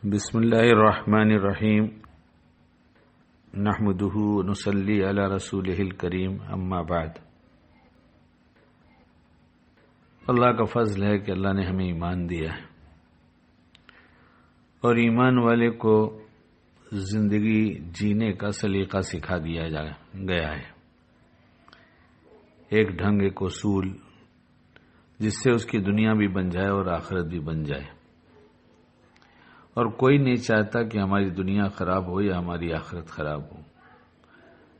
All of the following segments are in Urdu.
بسم اللہ الرحمن الرحیم نحمدہ ونصلی علی رسولہ الکریم اما بعد۔ اللہ کا فضل ہے کہ اللہ نے ہمیں ایمان دیا ہے اور ایمان والے کو زندگی جینے کا سلیقہ سکھا دیا گیا ہے، ایک ڈھنگ، ایک اصول جس سے اس کی دنیا بھی بن جائے اور آخرت بھی بن جائے۔ اور کوئی نہیں چاہتا کہ ہماری دنیا خراب ہو یا ہماری آخرت خراب ہو۔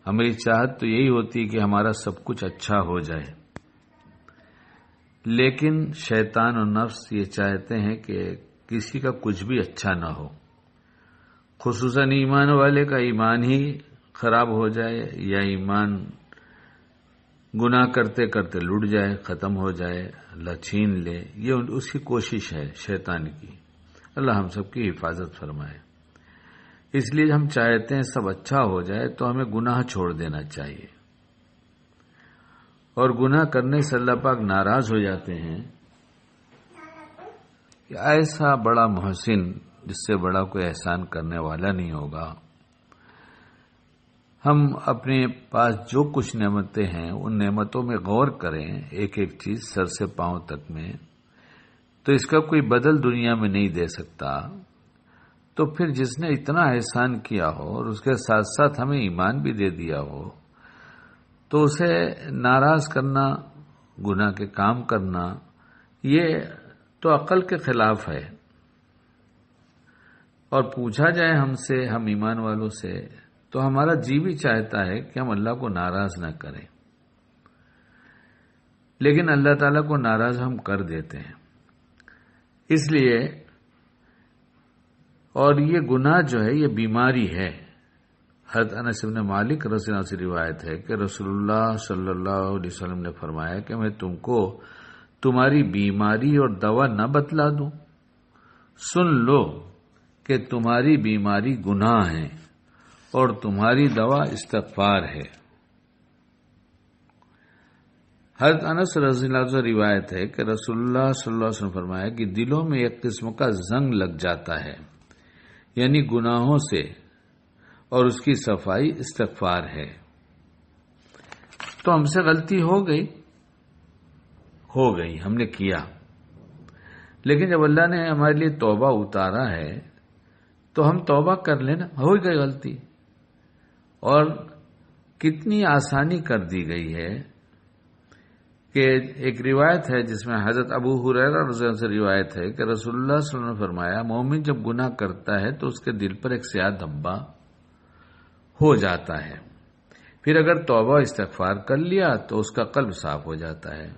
ہماری چاہت تو یہی ہوتی کہ ہمارا سب کچھ اچھا ہو جائے، لیکن شیطان اور نفس یہ چاہتے ہیں کہ کسی کا کچھ بھی اچھا نہ ہو، خصوصاً ایمان والے کا ایمان ہی خراب ہو جائے یا ایمان گناہ کرتے کرتے لٹ جائے، ختم ہو جائے، اللہ چھین لے۔ یہ اس کی کوشش ہے شیطان کی۔ اللہ ہم سب کی حفاظت فرمائے۔ اس لیے ہم چاہتے ہیں سب اچھا ہو جائے تو ہمیں گناہ چھوڑ دینا چاہیے، اور گناہ کرنے سے اللہ پاک ناراض ہو جاتے ہیں کہ ایسا بڑا محسن جس سے بڑا کوئی احسان کرنے والا نہیں ہوگا۔ ہم اپنے پاس جو کچھ نعمتیں ہیں ان نعمتوں میں غور کریں، ایک ایک چیز سر سے پاؤں تک میں، تو اس کا کوئی بدل دنیا میں نہیں دے سکتا۔ تو پھر جس نے اتنا احسان کیا ہو اور اس کے ساتھ ساتھ ہمیں ایمان بھی دے دیا ہو، تو اسے ناراض کرنا، گناہ کے کام کرنا، یہ تو عقل کے خلاف ہے۔ اور پوچھا جائے ہم سے، ہم ایمان والوں سے، تو ہمارا جی بھی چاہتا ہے کہ ہم اللہ کو ناراض نہ کریں، لیکن اللہ تعالیٰ کو ناراض ہم کر دیتے ہیں۔ اس لیے، اور یہ گناہ جو ہے یہ بیماری ہے۔ حضرت انس بن مالک رضی اللہ عنہ سے روایت ہے کہ رسول اللہ صلی اللہ علیہ وسلم نے فرمایا کہ میں تم کو تمہاری بیماری اور دوا نہ بتلا دوں؟ سن لو کہ تمہاری بیماری گناہ ہے اور تمہاری دوا استغفار ہے۔ حضرت انس رضی اللہ عنہ سے روایت ہے کہ رسول اللہ صلی اللہ علیہ وسلم نے فرمایا کہ دلوں میں ایک قسم کا زنگ لگ جاتا ہے، یعنی گناہوں سے، اور اس کی صفائی استغفار ہے۔ تو ہم سے غلطی ہو گئی، ہم نے کیا، لیکن جب اللہ نے ہمارے لیے توبہ اتارا ہے تو ہم توبہ کر لینا، ہو گئی غلطی، اور کتنی آسانی کر دی گئی ہے کہ ایک روایت ہے جس میں حضرت ابو ہریرہ رضی اللہ عنہ سے روایت ہے کہ رسول اللہ صلی اللہ علیہ وسلم نے فرمایا مومن جب گناہ کرتا ہے تو اس کے دل پر ایک سیاہ دھبا ہو جاتا ہے، پھر اگر توبہ استغفار کر لیا تو اس کا قلب صاف ہو جاتا ہے،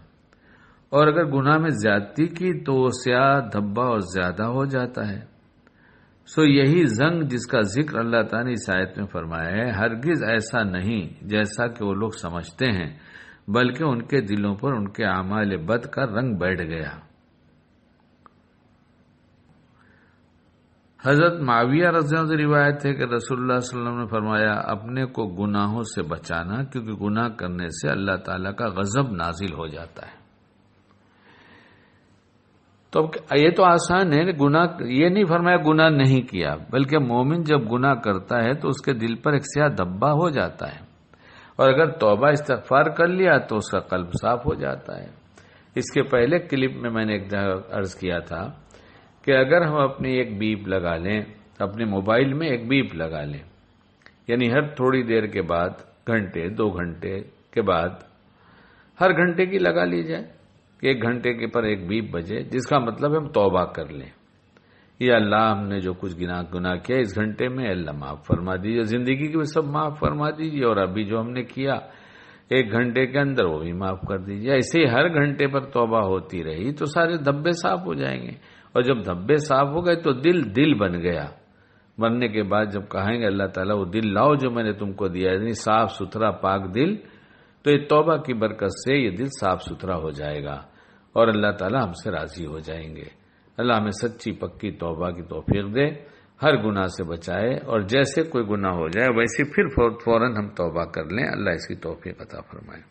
اور اگر گناہ میں زیادتی کی تو وہ سیاہ دھبا اور زیادہ ہو جاتا ہے۔ سو یہی زنگ جس کا ذکر اللہ تعالیٰ نے اس آیت میں فرمایا ہے، ہرگز ایسا نہیں جیسا کہ وہ لوگ سمجھتے ہیں، بلکہ ان کے دلوں پر ان کے اعمال بد کا رنگ بیٹھ گیا۔ حضرت معاویہ رضی اللہ عنہ سے روایت ہے کہ رسول اللہ صلی اللہ علیہ وسلم نے فرمایا اپنے کو گناہوں سے بچانا، کیونکہ گناہ کرنے سے اللہ تعالیٰ کا غضب نازل ہو جاتا ہے۔ تو یہ تو آسان ہے، گناہ یہ نہیں فرمایا گناہ نہیں کیا، بلکہ مومن جب گناہ کرتا ہے تو اس کے دل پر ایک سیاہ دھبا ہو جاتا ہے، اور اگر توبہ استغفار کر لیا تو اس کا قلب صاف ہو جاتا ہے۔ اس کے پہلے کلپ میں نے ایک عرض کیا تھا کہ اگر ہم اپنی ایک بیپ لگا لیں، اپنے موبائل میں ایک بیپ لگا لیں، یعنی ہر تھوڑی دیر کے بعد، گھنٹے 2 گھنٹے کے بعد، ہر گھنٹے کی لگا لی جائے کہ 1 گھنٹے کے پر ایک بیپ بجے، جس کا مطلب ہم توبہ کر لیں، یا اللہ ہم نے جو کچھ گناہ کیا اس گھنٹے میں اللہ معاف فرما دیجیے، زندگی کی بھی سب معاف فرما دیجیے، اور ابھی جو ہم نے کیا 1 گھنٹے کے اندر وہ بھی معاف کر دیجیے۔ ایسے ہی ہر گھنٹے پر توبہ ہوتی رہی تو سارے دھبے صاف ہو جائیں گے، اور جب دھبے صاف ہو گئے تو دل بن گیا۔ مرنے کے بعد جب کہیں گے اللہ تعالیٰ وہ دل لاؤ جو میں نے تم کو دیا، یعنی صاف ستھرا پاک دل، تو یہ توبہ کی برکت سے یہ دل صاف ستھرا ہو جائے گا اور اللہ تعالیٰ ہم سے راضی ہو جائیں گے۔ اللہ ہمیں سچی پکی توبہ کی توفیق دے، ہر گناہ سے بچائے، اور جیسے کوئی گناہ ہو جائے ویسے پھر فوراً ہم توبہ کر لیں۔ اللہ اس کی توفیق عطا فرمائے۔